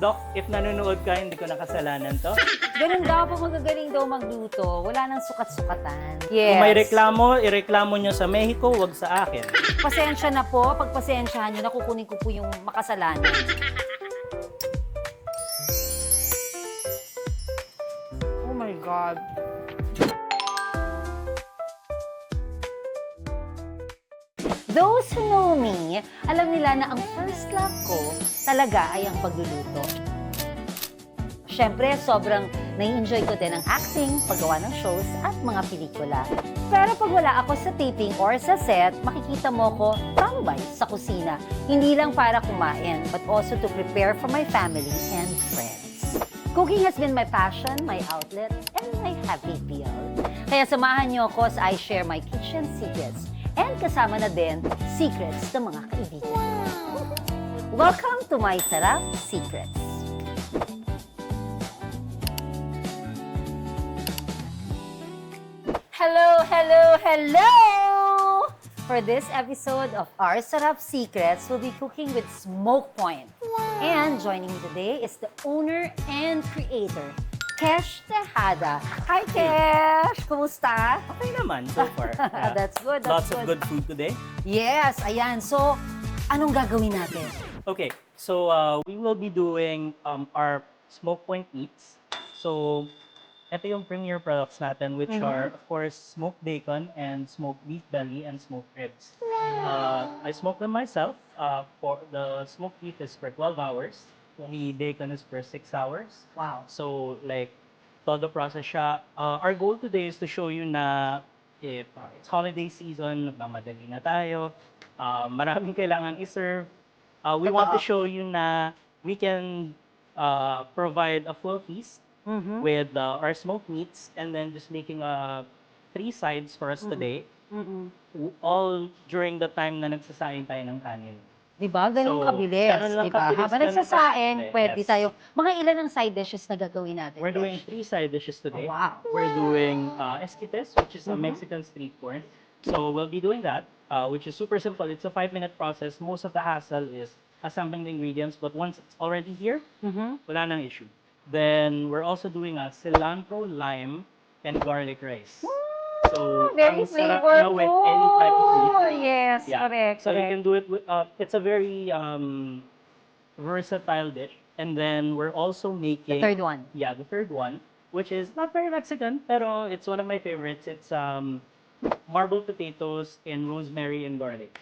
Doc, if nanonood ka, hindi ko nakasalanan to. Ganun daw, pag magagaling daw magluto, wala nang sukat-sukatan. Kung Yes. may reklamo, ireklamo nyo sa Mexico, wag sa akin. Pasensya na po. Pagpasensyahan nyo, nakukunin ko po yung makasalanan. Oh my God. Those who know me, alam nila na ang first love ko talaga ay ang pagluluto. Siyempre, sobrang nai-enjoy ko din ang acting, paggawa ng shows at mga pelikula. Pero pag wala ako sa taping or sa set, makikita mo ko tambay sa kusina. Hindi lang para kumain, but also to prepare for my family and friends. Cooking has been my passion, my outlet, and my happy pill. Kaya samahan niyo ako as I share my kitchen secrets. And kasama na din secrets ng mga kaibigan. Welcome to my Sarap Secrets. Hello, hello, hello! For this episode of Our Sarap Secrets, we'll be cooking with Smoke Point. And joining me today is the owner and creator, Kesh Tejada. Hi, Kesh! Kumusta? Okay naman, so far. Yeah. That's good, Lots that's of good food today. Yes, ayan. So, anong gagawin natin? Okay, so we will be doing our Smoke Point Eats. So, ito yung premier products natin, which are, of course, smoked bacon and smoked beef belly and smoked ribs. I smoke them myself. For the smoked beef is for 12 hours. The bacon is for 6 hours. Wow. So, like, todo process siya. Our goal today is to show you na if it's holiday season, nagmamadali na tayo, maraming kailangan i-serve. We want to show you na we can provide a full feast with our smoked meats and then just making 3 sides for us today. All during the time na nagsasayang tayo ng kanin. Diba? Ganun So, kabilis. ganun lang Diba? kabilis, Habang ganun nagsasaing, kabilis. pwede Yes. tayo. Mga ilan ang side dishes na gagawin natin? We're doing Kesh? 3 side dishes today. Oh, wow. We're doing esquites, which is a Mexican street corn. So we'll be doing that, which is super simple. It's a 5-minute process. Most of the hassle is assembling the ingredients, but once it's already here, wala nang issue. Then we're also doing a cilantro, lime, and garlic rice. So Very ang sarap na flavorful. with any type of meat. Yes, Yeah. correct. So you correct. can do it with, it's a very versatile dish. And then we're also making The third one. Yeah, the third one, which is not very Mexican, pero it's one of my favorites. It's marbled potatoes and rosemary and garlic.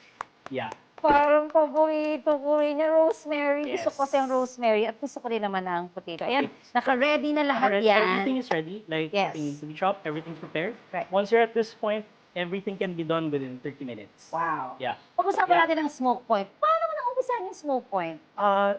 Yeah. Parang paborito ko rin yung rosemary. Yes. Gusto ko kasi yung rosemary at gusto ko rin naman ang potato. Ayan, naka-ready na lahat Everything yan. is ready. Like, Yes. everything needs to be chopped, everything's prepared. Right. Once you're at this point, everything can be done within 30 minutes. Wow. Yeah. Pag-usapan Yeah. natin ang smoke point. Paano mo na-umpisahan yung smoke point?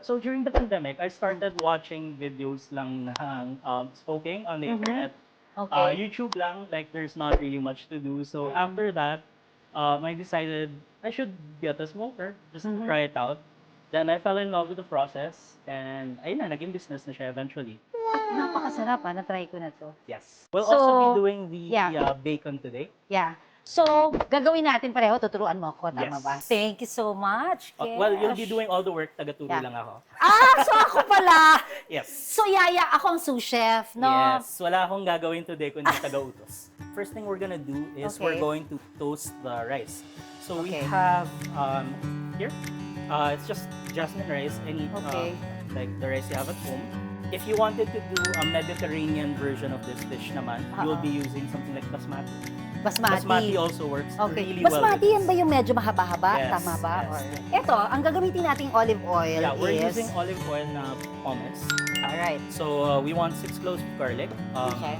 So during the pandemic, I started watching videos lang ng smoking on the internet. Okay. YouTube lang, like there's not really much to do. So after that, I decided I should get a smoker, just to try it out. Then I fell in love with the process, and ayun na, naging business na siya eventually. Napakasarap na-try ko na to. Yes. We'll So, also be doing the yeah. bacon today. Yeah. So, gagawin natin pareho. Tuturuan mo ako, tama Yes. ba? Thank you so much, Kesh. Well, you'll be doing all the work, taga-turo Yeah. lang ako. So ako pala! Yes. So, Yaya, ako ang sous chef, no? Yes, wala akong gagawin today kundi taga-utos. First thing we're gonna do is Okay. we're going to toast the rice. So we Okay. have here, it's just jasmine rice. Any Okay. like the rice you have at home. If you wanted to do a Mediterranean version of this dish naman, you'll be using something like basmati. Basmati. Basmati also works Okay. really well. Basmati with yan this. ba yung medyo mahaba-haba? Yes, Tama ba? yes. Or... Ito, ang gagamitin nating olive oil Yeah, we're is... using olive oil na pomace. Alright. So we want 6 cloves of garlic. Okay.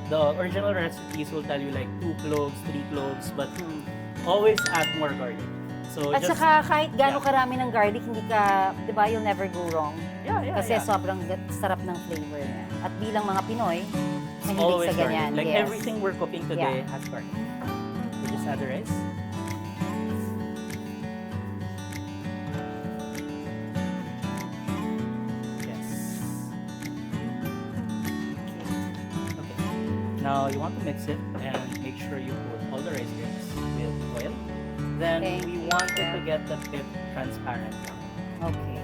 The original recipes will tell you like 2 cloves, 3 cloves, but always add more garlic. So At just saka kahit gaano yeah. karami ng garlic, hindi ka, di ba, you'll never go wrong. yeah, Kasi yeah. sobrang sarap ng flavor niya. At bilang mga Pinoy, mahilig Always sa ganyan. garlic. Like yes. everything we're cooking today has garlic. We just add the rice. Yes. Okay. Now you want to mix it and make sure you put all the rice grains with oil. Then Okay. we want it to get a bit transparent. Okay.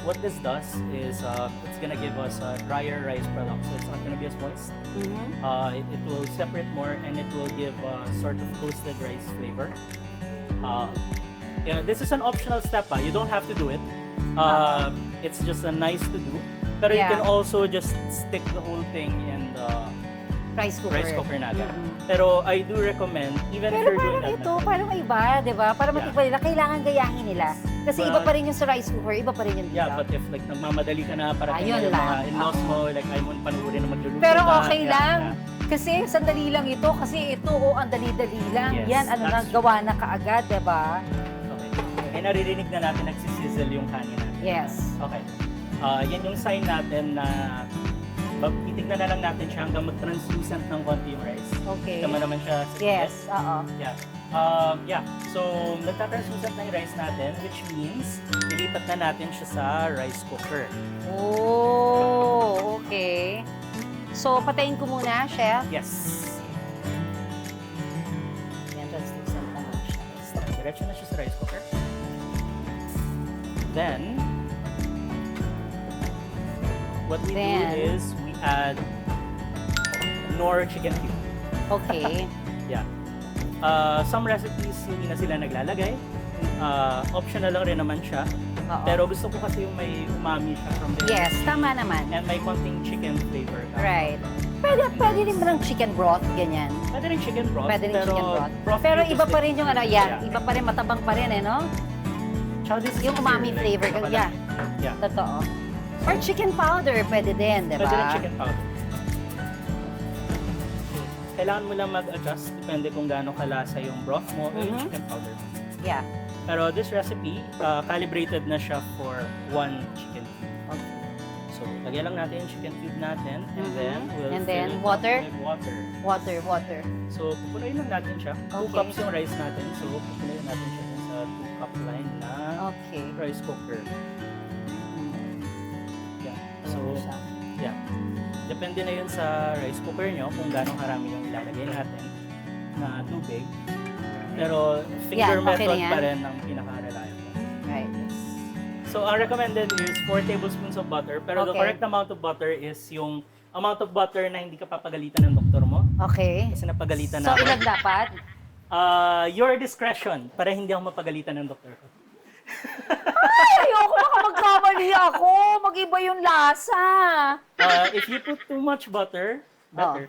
what this does is it's gonna give us a drier rice product, so it's not gonna be as moist. It will separate more, and it will give a sort of toasted rice flavor. Yeah, this is an optional step. You don't have to do it. It's just a nice to do. But you Yeah. can also just stick the whole thing in the Rice cooker. rice cooker natin. Pero I do recommend, even if Pero you're doing parang that ito, method, parang iba, di ba? Para matikman nila, kailangan gayahin nila. Kasi But- iba pa rin yung sa rice cooker, iba pa rin yung dito. yeah, but if like nagmamadali ka na para Ayun yung mga lang. in-laws mo, like ayaw mo panuorin na magluluto Pero ka, okay yeah, lang. yeah. Kasi sandali lang ito. Kasi ito, ang dali-dali lang. Yes, Yan, ano na, that's gawa na kaagad, di ba? Okay. Eh, naririnig na natin nagsisizzle yung kanin natin. Yes. Okay. Yan yung sign natin na titignan na lang natin siya hanggang mag-translucent ng konti yung rice. Okay. Tama naman siya. Yes, oo. Yeah. Yeah. So, nagka-translucent na yung rice natin, which means ilipat na natin siya sa rice cooker. Oh, okay. So, patayin ko muna, chef. Yes. Yan, translucent na lang siya. Diretso na siya sa rice cooker. Then, what we Then? do is we add Knorr chicken cube. Okay. Yeah. Some recipes hindi na sila naglalagay. Optional lang rin naman siya. Oo. Pero gusto ko kasi yung may umami siya from the Yes, tama naman. and may konting chicken flavor. Right. Pwede rin ba ng chicken broth, ganyan? Pwede rin chicken broth. Pwede rin pero chicken broth. broth Pero cube iba is pa rin yung ano, yan. Yeah. Iba pa rin, matabang pa rin eh, no? Tsaka this is yung umami easier, flavor, like, yeah. Yeah. Totoo. Or chicken powder, pwede din, di ba? Pwede rin chicken powder. Kailangan mo lang mag-adjust depende kung gaano kalasa yung broth mo o yung Mhm. chicken powder. Yeah. Pero this recipe, calibrated na siya for 1 chicken cube. Okay. So, lagyan lang natin yung chicken cube natin and Mhm. then we'll And fill then, it up water? with water. Water. So, pupunuin lang natin siya. 2 Okay. cups yung rice natin. So, pupunuin natin siya dun sa 2-cup line na Okay. rice cooker. Yeah. So, siya. yeah. Depende na yun sa rice cooker nyo kung gano'ng karami yung ilalagay natin na tubig. Pero finger Yan, okay method na yan. pa rin ang pinaka-reliable. Right. So, ang recommended is 4 tablespoons of butter. Pero the Okay. correct amount of butter is yung amount of butter na hindi ka papagalitan ng doktor mo. Okay. Kasi napagalitan So, na ako. ilan dapat? Your discretion para hindi ako mapagalitan ng doktor ko. Ayoko, baka magkamali ako. Mag-iba yung lasa. If you put too much butter, better.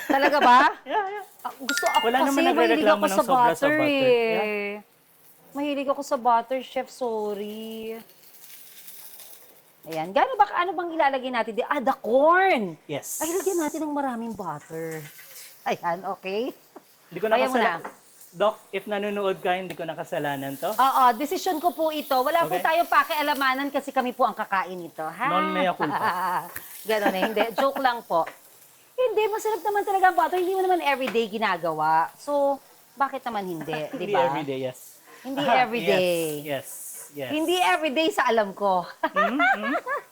Talaga ba? Yeah. Gusto ako Wala kasi naman mahilig nagrereklamo ako ng sa sobra sa butter butter. eh. Mahilig ako sa butter, chef. Sorry. Ayan. Ano bang ilalagay natin? The corn. Yes. Ay, lagyan natin ng maraming butter. Ayan, okay. Hindi ko nakasalanan. Kaya mo Doc, if nanonood ka, hindi ko nakasalanan to. Oo, desisyon ko po ito. Wala po Okay. tayong pakialamanan kasi kami po ang kakain nito. Ha? Non mea culpa. Ganon eh. Hindi. Joke lang po. Hindi, masarap naman talaga ang butter. Hindi mo naman everyday ginagawa. So, bakit naman hindi? Di Hindi ba? everyday, yes. Hindi Aha, everyday. Yes. Hindi everyday sa alam ko.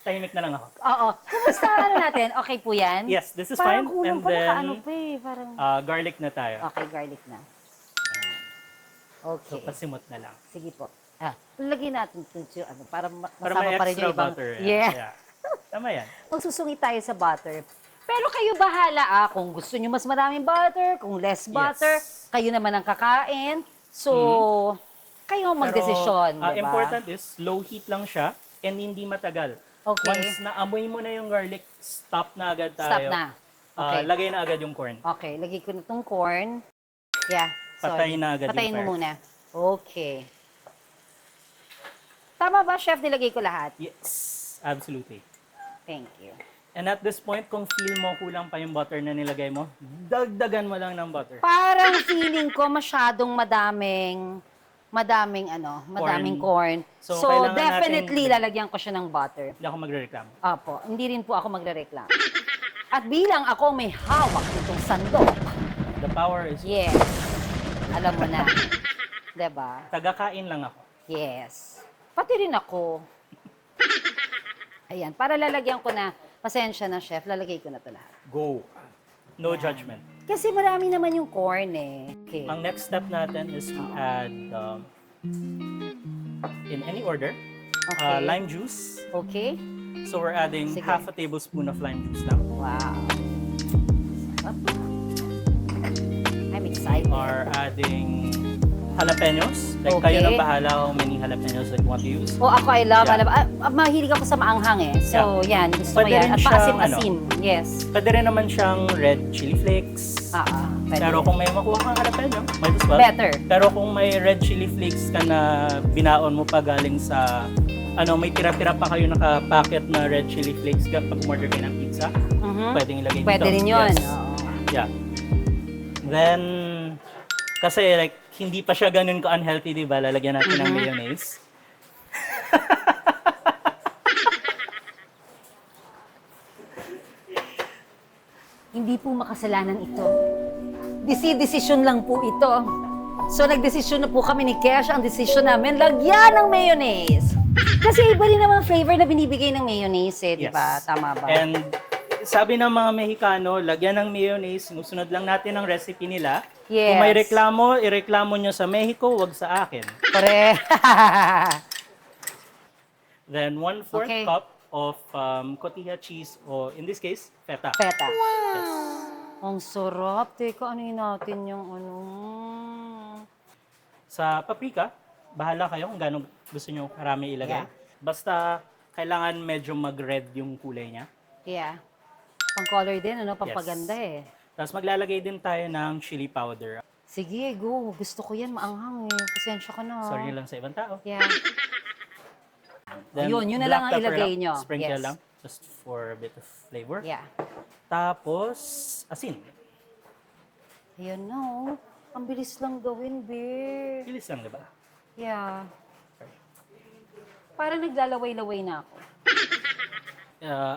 Tahimik na lang ako. Oo. Kumusta ano natin? Okay po yan? Yes, this is Parang fine. kulang And pa then, nakaano pa eh. Parang... garlic na tayo. Okay, garlic na. Ayan. So, Okay. pasimot na lang. Sige po. Lagyan natin ito ano, para Para masama may pa rin extra yung ibang... butter. Yeah. Tama yan. Magsusungit tayo sa butter. Pero kayo bahala kung gusto nyo mas maraming butter, kung less butter, kayo naman ang kakain. So, kayo ang magdesisyon, Pero, diba? important is, low heat lang siya and hindi matagal. Okay. Once naamoy mo na yung garlic, stop na agad tayo. Stop na. Okay. Lagay na agad yung corn. Okay, lagay ko na itong corn. Yeah. sorry. Patayin na agad Patayin yung mo fire. muna. Okay. Tama ba, chef? Nilagay ko lahat? Yes, absolutely. Thank you. And at this point, kung feel mo kulang pa yung butter na nilagay mo, dagdagan mo lang ng butter. Parang feeling ko masyadong madaming corn. So, So, kailangan definitely nating- lalagyan ko siya ng butter. Hindi ako magre-reklamo. Apo, hindi rin po ako magrereklamo. At bilang ako may hawak nitong sandok, The power is yes, alam mo na. 'Di ba? Tagakain lang ako. Yes. Pati rin ako. Ayan, para lalagyan ko na, pasensya na chef, lalagay ko na to lahat. Go. No judgment. Kasi marami naman yung corn eh. Okay. Ang next step natin is we add, in any order, Okay. lime juice. Okay. So we're adding Sige. half a tablespoon of lime juice lang. Wow. Sarap. I'm excited. Are adding jalapenos. Like Okay. kayo na bahala how many jalapenos that you want to use. Oh, ako I love, Yeah. mahilig ako sa maanghang eh. So, yan, gusto ko Pwede yan. rin At siyang, paasim-asim. Yes. Pwede rin naman siyang red chili flakes. Pwede. Pero kung may makuha kang jalapeno, might as well. Better. Pero kung may red chili flakes ka na binaon mo pa galing sa may tira-tira pa kayo nakapacket na red chili flakes kapag order kayo ng pizza, pwedeng ilagay dito. Pwede rin yun. Yes. Oo. Yeah. Then, kasi like, hindi pa siya ganun ka-unhealthy, di ba? Lalagyan natin ng mayonnaise. Hindi po makasalanan ito. Desisyon lang po ito. So, nagdesisyon na po kami ni Kesh. Ang desisyon namin, lagyan ng mayonnaise. Kasi iba rin naman flavor na binibigay ng mayonnaise eh, di ba? Yes. Tama ba? And sabi ng mga Mexicano, lagyan ng mayonnaise, susunod lang natin ang recipe nila. Yes. Kung may reklamo, ireklamo nyo sa Mexico, wag sa akin. Correct. Then 1/4 Okay. cup of cotija cheese, or in this case, feta. Feta. Yes. Ang sarap. Teka, ano yun natin yung ano? Sa paprika, bahala kayo kung gaano gusto nyo karami ilagay. Yeah. Basta kailangan medyo mag-red yung kulay niya. Yeah. Pang-color din, ano? Pampaganda eh. Tapos maglalagay din tayo ng chili powder. Sige, go. Gusto ko yan. Maanghang eh. Pasensya ka na. Sorry lang sa ibang tao. Yeah. Then, Yun na lang ang black pepper ilagay lang, nyo. Sprinkle Yes. lang, just for a bit of flavor. Yeah. Tapos, asin. Ayan na, oh. Ang bilis lang gawin, be. Bilis lang, di ba? Yeah. Parang naglalaway-laway na ako.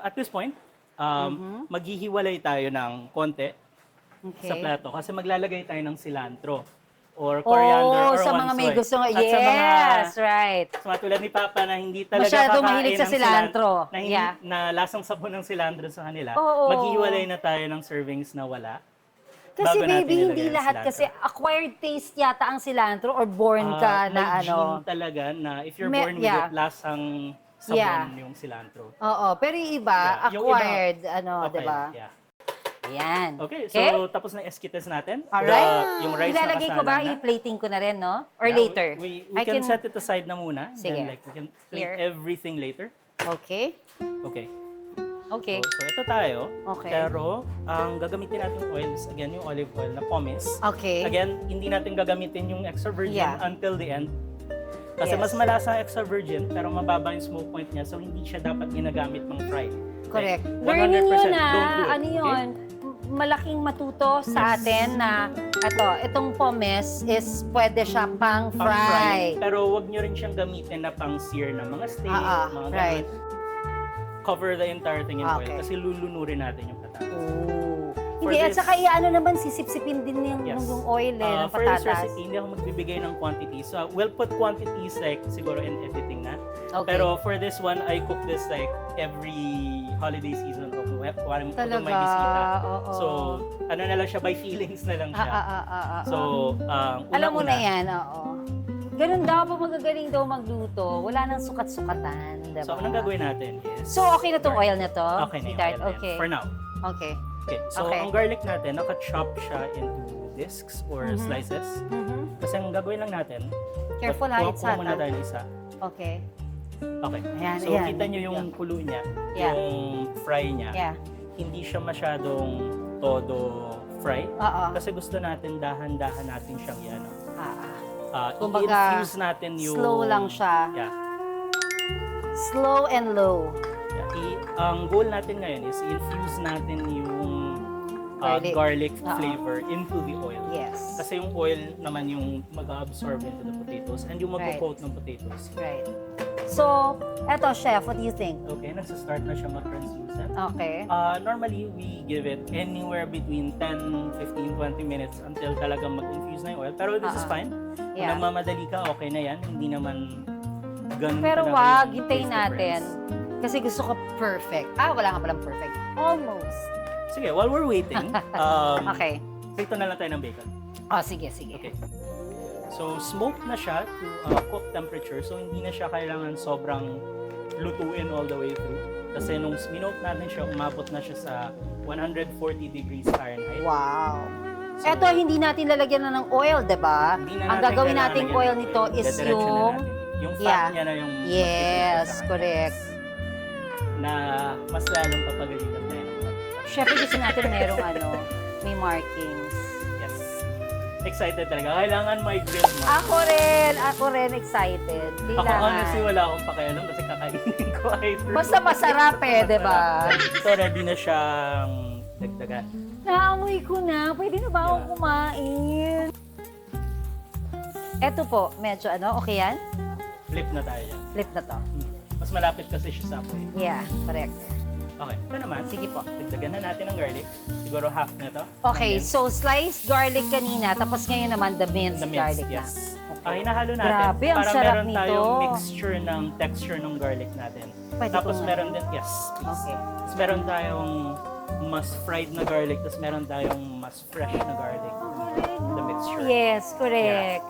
At this point, maghihiwalay tayo ng konti Okay. sa plato kasi maglalagay tayo ng cilantro or coriander or sa mga may onsoy. gusto nga. At sa mga Yes, right. sa mga tulad ni Papa na hindi talaga Masyado kakain mahilig sa ng cilantro. na, hindi, Yeah. na lasang sabon ng cilantro sa kanila, Oo. maghihiwalay na tayo ng servings na wala. Kasi bago natin baby, ilagay hindi ang lahat cilantro. kasi acquired taste yata ang cilantro or born ka na may ano. gene talaga na if you're born with Yeah. it, lasang sabon Yeah. yung cilantro. Oo, pero yung iba, Yeah, yung iba- acquired, ano, Okay, di ba? yeah. Ayan. Okay, so tapos na yung esquites natin. Alright. Yung rice Ilalagay na ko ba? kasana na. I-plating ko na rin, no? Or Yeah, later? We I can set it aside na muna. Sige. Then like we can plate Here. everything later. Okay. Okay. Okay. So ito tayo. Okay. Pero ang gagamitin natin oil is again yung olive oil na pomace. Okay. Again, hindi natin gagamitin yung extra virgin Yeah. until the end. Kasi Yes. mas malasa ang extra virgin pero mababa yung smoke point niya so hindi siya dapat ginagamit pang fry. Correct. Like, Learning 100% yun don't do it, Ano okay? yun? Malaking matuto sa Yes. atin na itong pomes is pwede siya pang Pang fry. Pero wag nyo rin siyang gamitin na pang sear ng mga steak, mga right. ganun. Cover the entire thing in oil Okay. kasi lulunurin natin yung patatas. Oh. For Hindi, at this- saka ano naman, sisip-sipin din Yes. yung oil ng For this patatas. recipe, hindi ako magbibigay ng quantities. So, we'll put quantities like siguro in editing na. Okay. Pero for this one, I cook this like every holiday season of kung Talaga, may bisita. oo. So, ano na lang siya, by feelings na lang siya. So, Alam mo una-una, na yan, oo. Ganun daw, pag magagaling daw magluto, wala nang sukat-sukatan, diba? So, anong gagawin natin is... So, okay na tong oil na to? Okay na yung sweetheart? oil na yan, Okay. for now. Okay. Okay, so Okay. ang garlic natin, naka-chop siya into discs or slices. Mhm. Kasi ang gagawin lang natin, Careful ha, it's kuha hot. muna ha? tayo ng isa. Okay. Okay. Ayan, So, ayan. kita nyo yung kulo niya, Yeah. yung fry niya. Yeah. Hindi siya masyadong todo fry. Oo. Kasi gusto natin, dahan-dahan natin siyang yan. Kumbaga, I-infuse natin yung... slow lang siya. Yeah. Slow and low. Yeah. Ang goal natin ngayon is i-infuse natin yung Garlic. garlic Oo. flavor into the oil. Yes. Kasi yung oil naman yung mag-absorb into the potatoes and yung Right. mag-coat ng potatoes. Right. So, eto, chef, what do you think? Okay, nagsa-start na siya mag-translucent. Okay. Normally, we give it anywhere between 10, 15, 20 minutes until talagang mag-infuse na yung oil. Pero this is fine. Kung Yeah. nagmamadali ka, okay na yan. Hindi naman ganun Pero talaga wag, yung hintayin taste natin. difference. Kasi gusto ko perfect. Wala nga palang perfect. Almost. Sige, while we're waiting, Okay. prito na lang tayo ng bacon. Sige, sige. Okay. So, smoke na siya to cook temperature. So, hindi na siya kailangan sobrang lutuin all the way through. Kasi nung smoke natin siya, umabot na siya sa 140 degrees Fahrenheit. Wow. So, Eto, hindi natin lalagyan na ng oil, di ba? hindi na Ang natin gagawin kailangan nating lagyan oil ng nito is Didiretso na yung... natin. Yung fat Yeah. niya na yung Yes, sa kanya. correct. Na mas lalong papagalitan tayo ng mga. Siyempre gusto natin merong may markings. Yes. Excited talaga. Kailangan may grill mo. Ako rin excited. Ako honestly wala akong pakialam kasi kakainin ko either. Basta masarap di ba? Ito ready na siyang dagdagan. Naamoy ko na. Pwede na ba akong Yeah. kumain? Eto po, medyo okay yan? Flip na tayo yan. Flip na to. Mas malapit kasi siya sa apoy. Yeah, correct. Okay. Ito naman. Sige po. Dagdagan na natin ng garlic. Siguro half na to. Okay, And so sliced garlic kanina, tapos ngayon naman the then minced the mince. garlic na. Yes. Okay. Hinahalo natin Grabe, ang para sarap meron nito. tayong mixture ng texture ng garlic natin. Pwede Tapos ko nga. meron din, yes, please. Okay. Tapos meron tayong mas fried na garlic, tapos meron tayong mas fresh na garlic. The mixture. Yes, correct.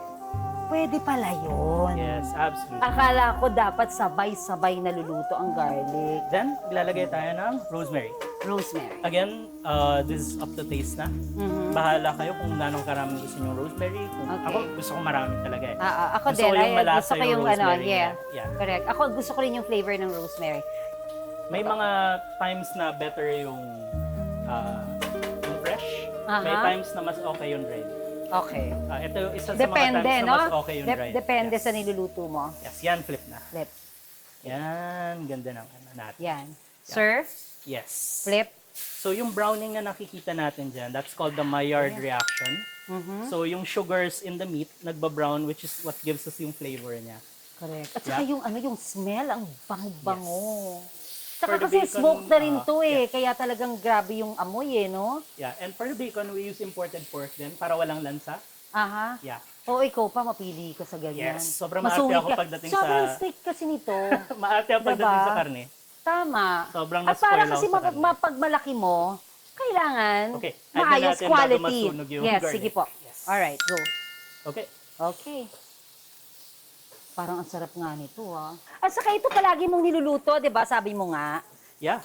Pwede pala yun. Yes, absolutely. Akala ko dapat sabay-sabay naluluto ang garlic. Then, ilalagay tayo ng rosemary. Rosemary. Again, this is up to taste na. Mhm. Bahala kayo kung nanong karami gusto nyo rosemary. Kung Okay. Ako, gusto ko marami talaga eh. Ako Gusto din, ko yung malasa gusto ko yung yung rosemary yeah. niya. Yeah. Correct. Ako gusto ko rin yung flavor ng rosemary. May mga times na better yung fresh. May Aha. times na mas okay yung dried. Okay. Ito yung isa sa Depende, mga times na no? mas okay yung dried. Depende Yes. sa niluluto mo. Yes, yan, flip na. Flip. Yan, ganda ng natin. Yan. Serve, Yes. flip. So yung browning na nakikita natin dyan, that's called the Maillard reaction. Mhm. So yung sugars in the meat, nagba-brown, which is what gives us yung flavor niya. Correct. At saka Yeah. yung smell, ang bango-bango. For Saka the kasi bacon, smoke na rin to yeah. kaya talagang grabe yung amoy no? Yeah, and for the bacon, we use imported pork din para walang lansa. Aha. Yeah. Oo, ikaw pa, mapili ka sa ganyan. Yes, sobrang maarte Masuwi ako ka. pagdating Sobrang sa- strict kasi nito. Maarte ang pagdating Diba? sa karne. Tama. Sobrang At para na-spoil kasi ako sa karne. mapagmalaki mo, kailangan Okay, add na maayos natin bago quality. masunog yung Yes, garlic. sige po. Yes. Alright, go. Okay. Okay. Parang ang sarap nga nito At saka ito palagi mong niluluto, di ba? Sabi mo nga, Yeah.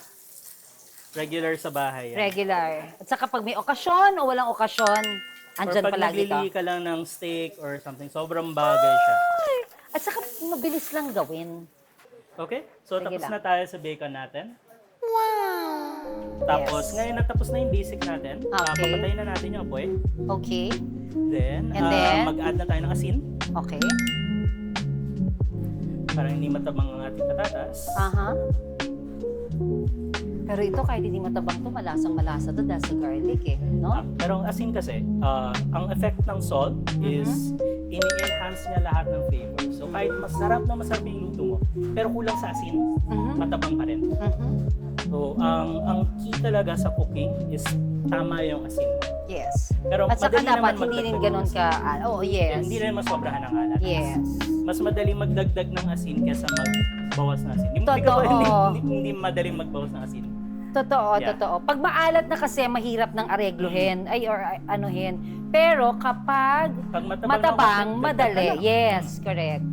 Regular sa bahay yan. regular. At saka pag may okasyon o walang okasyon, Or andyan pag palagi to. naglilihi ka lang ng steak or something, sobrang bagay siya. At saka mabilis lang gawin. Okay? So, Sige tapos lang. na tayo sa bacon natin. Wow! Tapos, ngayon natapos na yung basic natin. Okay. Papatayin na natin yung apoy. Okay. Then, And then? mag-add na tayo ng asin Okay. para hindi matabang ang ating patatas. Aha. Pero ito kahit hindi matabang to, malasang-malasa to dahil sa garlic no? Pero ang asin kasi, ang effect ng salt is ini-enhance niya lahat ng flavor. So, kahit masarap yung luto mo, pero kulang sa asin, Mhm. matabang pa rin. Mhm. So, ang key talaga sa cooking is tama yung asin. Yes. Pero At saka madali naman dapat hindi rin magdagdag ganun ng asin. ka, yes. Hindi rin masobrahan ng alat. Yes. Mas madaling magdagdag ng asin kaysa magbawas ng asin. Hindi, Totoo. hindi madaling magbawas ng asin. Totoo, Yeah. totoo. Pag maalat na kasi, mahirap ng aregluhin, anuhin. Pero kapag Pag matabang, na, madali. dagdag ka lang. Yes, correct.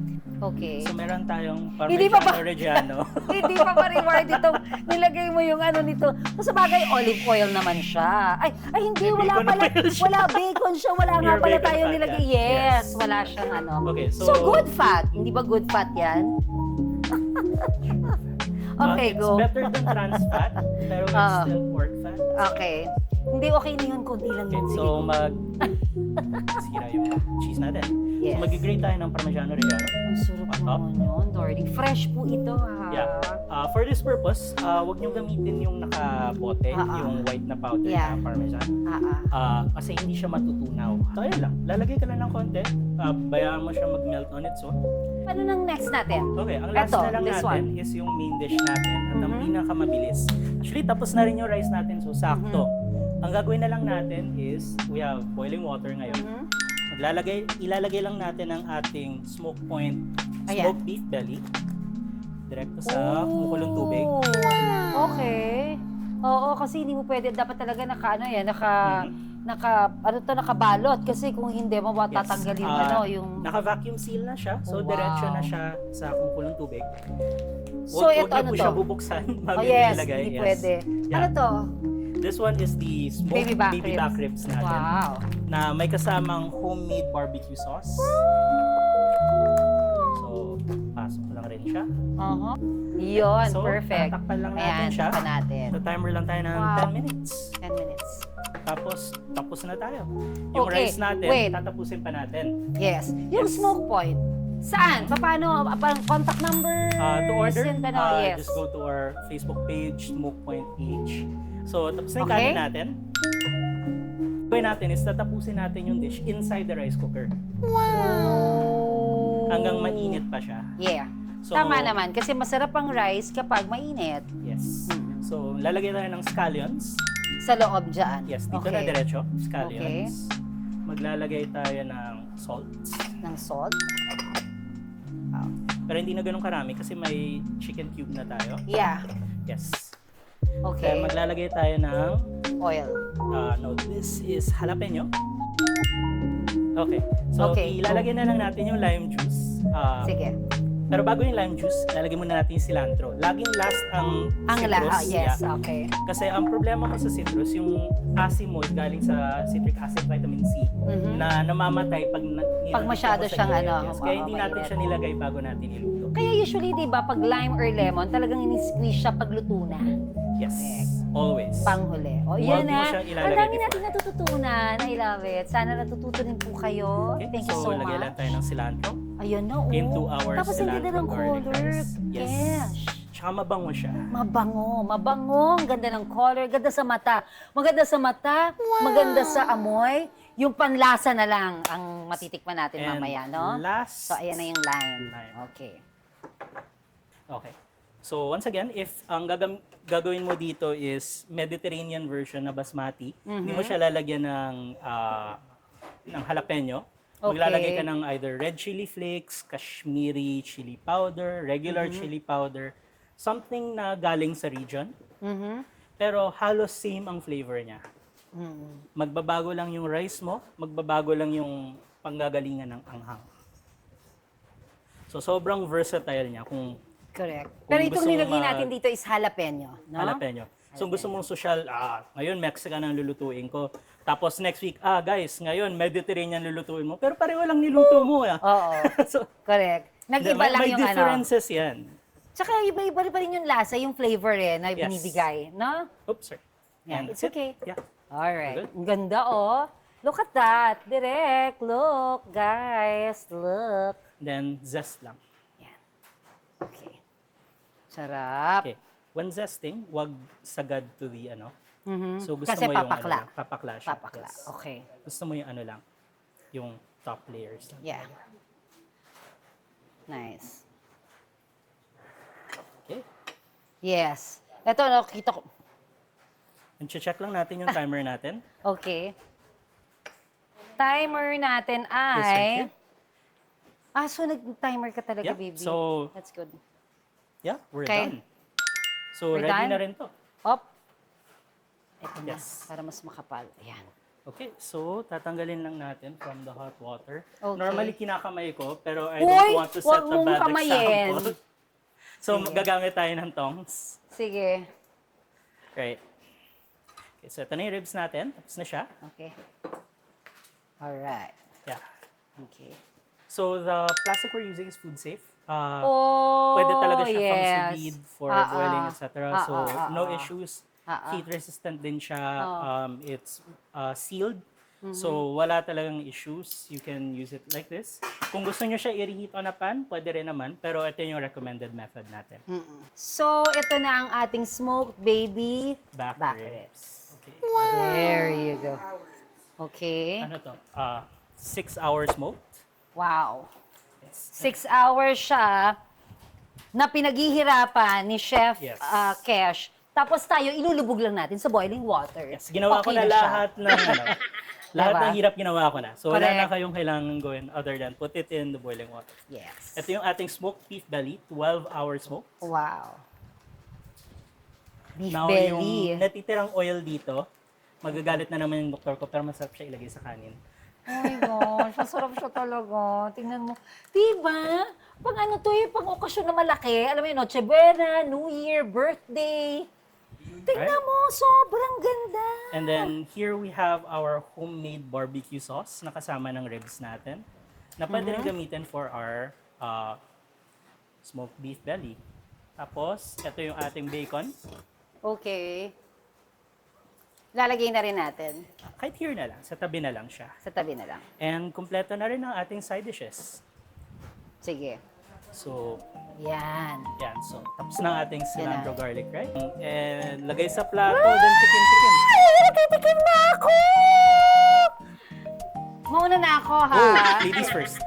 Okay. So meron tayong Hindi pa ba- Parmigiano Reggiano. Hindi pa pa-reward ito. Nilagay mo yung nito. So, sa bagay, olive oil naman siya. Ay hindi, May wala bacon pala. oil siya. Wala bacon siya. Wala nga Pure pala bacon tayong fat nilagay. yan. Yes, Yes. wala siyang Okay, So, good fat. Hindi ba good fat yan? Okay, It's go. better than trans fat, pero it's Ah. still pork fat. Okay. Hindi, okay na yun. Kunti lang Okay, yun. so sira yung cheese natin. Yes. So mag-grate tayo ng Parmigiano Reggiano. Ang sarap On top. naman yun, darling. Fresh po ito, ha? Yeah. For this purpose, huwag nyo gamitin yung nakabote, yung white na powder Yeah. na Parmesan. Kasi hindi siya matutunaw. So ayun lang, lalagay ka lang ng konti, bayaan mo siya mag-melt on its own. Ano nang next natin? Okay, ang last Eto, na lang this natin is yung main dish natin at ang pinakamabilis. Actually, tapos na rin yung rice natin, so sakto. Ang gagawin na lang natin is, we have boiling water ngayon. Mhm. Ilalagay lang natin ang ating smoke point, Ayan. smoked beef belly. Direkto sa kumukulong tubig. Okay. Oo, kasi hindi mo pwede, dapat talaga naka nakabalot kasi kung hindi mo matatanggal yung yung Naka-vacuum seal na siya. So, Wow. diretso na siya sa kumukulong tubig. So, Huwag ito niyo ano po to? siya bubuksan bago Oh niyo yes, ilagay. hindi Yes. pwede. Yeah. Ano to? This one is the smoked Baby back ribs natin. Wow. Na may kasamang homemade barbecue sauce. So, pasok lang rin siya. Yun, So, perfect. tatakpan lang natin Ayan, siya. takpan natin. So, timer lang tayo ng Wow. 10 minutes. 10 minutes. Tapos na tayo. Yung Okay, rice natin, wait. tatapusin pa natin. Yes. Yung Yes. smoke point, saan? Paano? Parang contact number? To order, Send yes. just go to our Facebook page, Smoke Point PH. So, tapos na yung Okay. kanin natin. Gawin natin is tatapusin natin yung dish inside the rice cooker. Wow! Hanggang mainit pa siya. Yeah. So, Tama naman, kasi masarap ang rice kapag mainit. Yes. So, lalagay tayo ng scallions. Sa loob dyan. Yes, dito na diretso. Scallions. Maglalagay tayo ng salt. Ng salt. Pero hindi na ganun karami kasi may chicken cube na tayo. Yeah. Yes. Okay. Kaya maglalagay tayo ng Oil. no, this is jalapeno. Okay. So, Okay, ilalagay na lang natin yung lime juice. Sige. Pero bago yung lime juice, lalagay muna natin yung cilantro. Laging last ang citrus. Yes, Yeah. okay. Kasi ang problema ko sa citrus, yung asim mo galing sa citric acid, vitamin C, na namamatay pag Pag masyado sa siyang ingredients. Kaya hindi natin mainit. siya nilagay bago natin niluto. Kaya usually, di ba, pag lime or lemon, talagang ini-squeeze siya pag luto na. Yes. Correct. Always. Panghuli. O, Huwag yan mo na. siyang Ang ilalagay dami before. natin natututunan. I love it. Sana natututo din po kayo. Okay, Thank you so so lagay lang much. tayo ng cilantro. Ayun na, oh. Into our Tapos ang ganda cilantro ng garlic color. rice. Yes. Yes. Tsaka mabango siya. Mabango. Ang ganda ng color. Ganda sa mata. Maganda sa mata. Maganda sa amoy. Yung panlasa na lang ang matitikman natin And mamaya, no? last, So, ayan na yung lime. Lime. Okay. Okay. So once again, if ang gagawin mo dito is Mediterranean version na basmati, hindi mo siya lalagyan ng jalapeno. Okay. Maglalagay ka ng either red chili flakes, Kashmiri chili powder, regular chili powder, something na galing sa region. Pero halos same ang flavor niya. Magbabago lang yung rice mo, magbabago lang yung panggagalingan ng anghang. So sobrang versatile niya kung Correct. Kung Pero itong gusto mo nilagay natin dito is jalapeno, no? jalapeno. So kung gusto mong social, ngayon Mexican ang lulutuin ko. Tapos next week, guys, ngayon Mediterranean lulutuin mo. Pero pareho lang niluto mo. Oo. So, Correct. Nag-iba lang may yung differences yan. Tsaka iba-iba pa rin yung lasa, yung flavor na Yes. binibigay, no? Oops, sorry. Yeah, And it's that's it. okay. Yeah. Alright. Good. Ang ganda, oh. Look at that. Direct. Look, guys. Look. Then zest lang. Yan. Okay. Sarap. Okay. When zesting, wag sagad to the So gusto Kasi mo yung papakla. papakla siya. Papakla. Yes. Okay. Gusto mo yung lang, yung top layers lang. Yeah. Nice. Okay. Yes. Ito, nakita ko. And check lang natin yung timer natin. Okay. Timer natin Yes, thank you. ay... so nag-timer ka talaga, Yeah, baby. so- That's good. Yeah, we're Okay. done. So We're ready done? na rin to. Op. Ito na, Yes. para mas makapal. Ayan. Okay, so tatanggalin lang natin from the hot water. Okay. Normally kinakamay ko, pero I Uy, don't want to set wag a mong bad kamayin. example. So Sige. gagamit tayo ng tongs. Sige. Right. Okay, so ito na yung ribs natin. Tapos na siya. Okay. Alright. Yeah. Okay. So the plastic we're using is food safe. Oh, Pwede talaga siya pang yes. sous vide for boiling, etc. So no ah. issues. Ah, Heat resistant din siya. Oh. It's sealed. So wala talagang issues. You can use it like this. Kung gusto nyo siya i-reheat on a pan, pwede rin naman. Pero ito yung recommended method natin. So, ito na ang ating smoked baby Back back ribs. ribs. Okay. There you go. Okay. Ano to? 6 hours smoked. Wow. Yes. 6 hours siya na pinaghihirapan ni Chef Yes. Kesh. Tapos tayo, ilulubog lang natin sa boiling water. Yes. Ginawa ko Okay na siya. lahat ng lahat Diba? ng hirap ginawa ko na. So wala Correct. na kayong kailangan gawin other than put it in the boiling water. Yes. Ito yung ating smoked beef belly, 12-hour smoke. Wow. Beef Now, belly. yung natitirang oil dito, magagalit na naman yung doktor ko, pero masarap siya ilagay sa kanin. Oh my gosh, masarap siya talaga. Tingnan mo. Diba? Pag ano to yung pang okasyon na malaki, alam mo yun, Noche Buena, New Year, birthday. Tingnan Right? mo, sobrang ganda. And then here we have our homemade barbecue sauce na kasama ng ribs natin na pwede rin gamitin for our smoked beef belly. Tapos, ito yung ating bacon. Okay. Lalagay na rin natin. Kahit here na lang, sa tabi na lang siya. Sa tabi na lang. And kumpleto na rin ang ating side dishes. Sige. So, Yan. yan. So, tapos na ang ating cilantro Yan na. garlic, right? And lagay sa plato, then tikim-tikim. Natitikim na ako! Mauna na ako, ha? Oh, ladies first.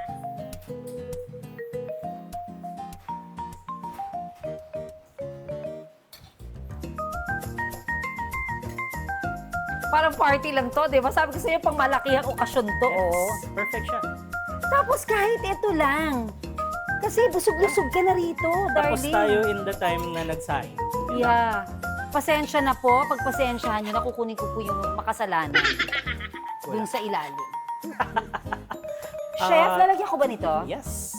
Parang party lang to, di ba? Sabi ko sa'yo, pang malakihang okasyon to, oh. Yes, perfect siya. Tapos kahit ito lang. Kasi busog-lusog ka na rito, Tapos darling. tayo in the time na nagsaing. Yeah. Pasensya na po. Pagpasensyahan nyo, nakukunin ko po yung makasalanan. Dun sa ilalim. Chef, lalagyan ko ba nito? Yes.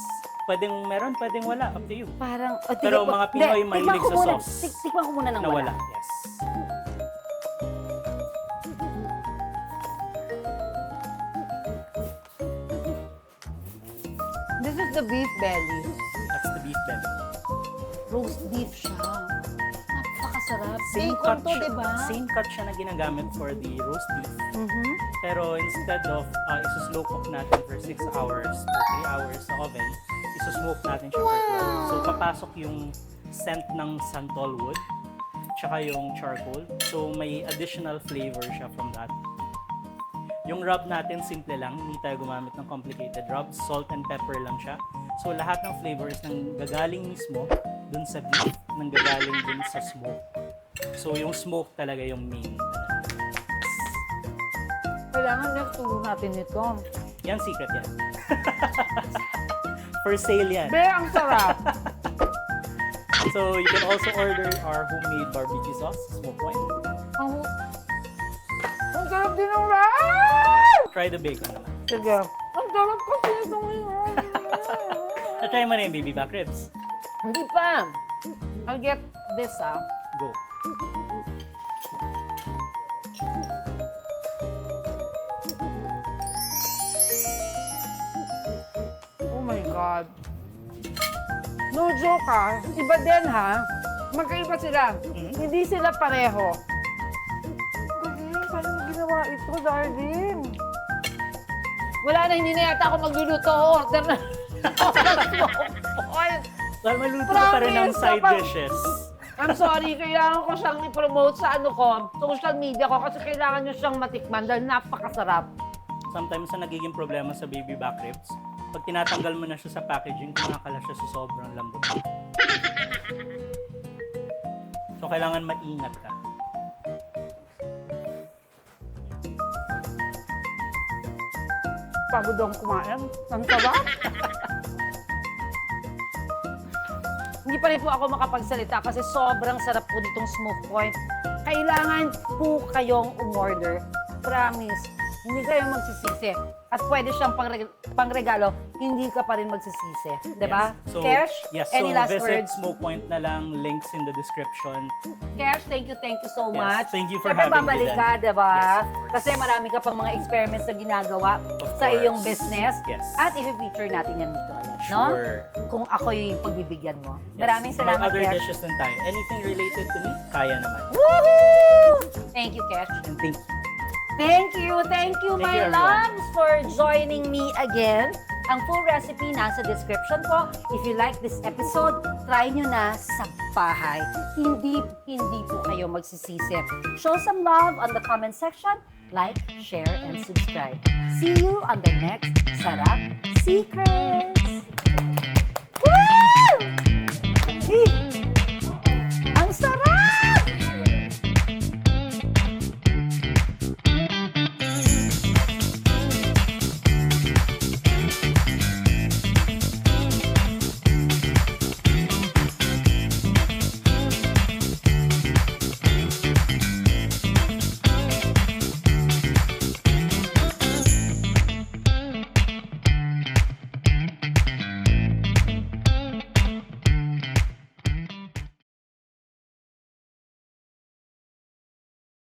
Pwedeng meron, pwedeng wala. Up to you. Parang, oh, Pero mga Pinoy Hindi, mahilig tikman ko sa muna. sauce. Tikman ko muna ng Na wala. wala. Yes. This is the beef belly. That's the beef belly. Roast beef siya. Napakasarap. Same Bacon cut to, siya. di ba? Same cut siya na ginagamit for the roast beef. Mhm. Pero instead of isuslow cook natin for 6 hours or 3 hours sa oven, isusmoke natin siya for 12. So papasok yung scent ng santol wood, tsaka yung charcoal. So may additional flavor siya from that. Yung rub natin, simple lang. Hindi tayo gumamit ng complicated rubs. Salt and pepper lang siya. So lahat ng flavors nang gagaling mismo dun sa beef, nang gagaling dun sa smoke. So yung smoke talaga yung main. Kailangan nagturo natin ito. Yan, secret yan. For sale yan. Be, ang sarap. So you can also order our homemade barbecue sauce, smoke point. Ang sarap din ng rice! Try the bacon naman. Sige. Ang sarap kasi ito ngayon. Na-try mo na yung baby back ribs. Hindi pa. I'll get this, Go. Oh my God. No joke, ha? Iba din, ha? Magkaiba sila. Hindi sila pareho. Galing, paano mo ginawa ito, darling? Wala na, hindi na yata ako magluluto. Order na. Well, maluto ka pa rin ng Promise, side kapag- dishes. I'm sorry, kailangan ko siyang i-promote sa social media ko kasi kailangan nyo siyang matikman dahil napakasarap. Sometimes ang nagiging problema sa baby back ribs, pag tinatanggal mo na siya sa packaging, kumakala siya sa sobrang lambot. So, kailangan maingat ka. Pagod akong kumain. Ang sarap. Hindi pa rin po ako makapagsalita kasi sobrang sarap po nitong smoke point. Kailangan po kayong umorder. Promise. Hindi kayo magsisisi. At pwede siyang pangregalo, hindi ka pa rin magsisisi. Diba? Yes. So, Cash, yes, any so last visit words? Smoke Point na lang, links in the description. Cash, thank you so Yes, much. thank you for Siyempre, having me babalik then. ka, diba? Yes, of course. Kasi marami ka pang mga experiments na ginagawa Of sa course. iyong business. Yes. At i-feature natin yan dito ulit, no? Sure. Kung ako yung pagbibigyan mo. Yes. Maraming salamat, May other Cash. dishes din tayo. Anything related to me, kaya naman. Woohoo! Thank you, Cash. And thank Thank you, my you, everyone. loves, for joining me again. Ang full recipe nasa description po. If you like this episode, try nyo na sa bahay. Hindi po kayo magsisisi. Show some love on the comment section. Like, share, and subscribe. See you on the next Sarap Secrets!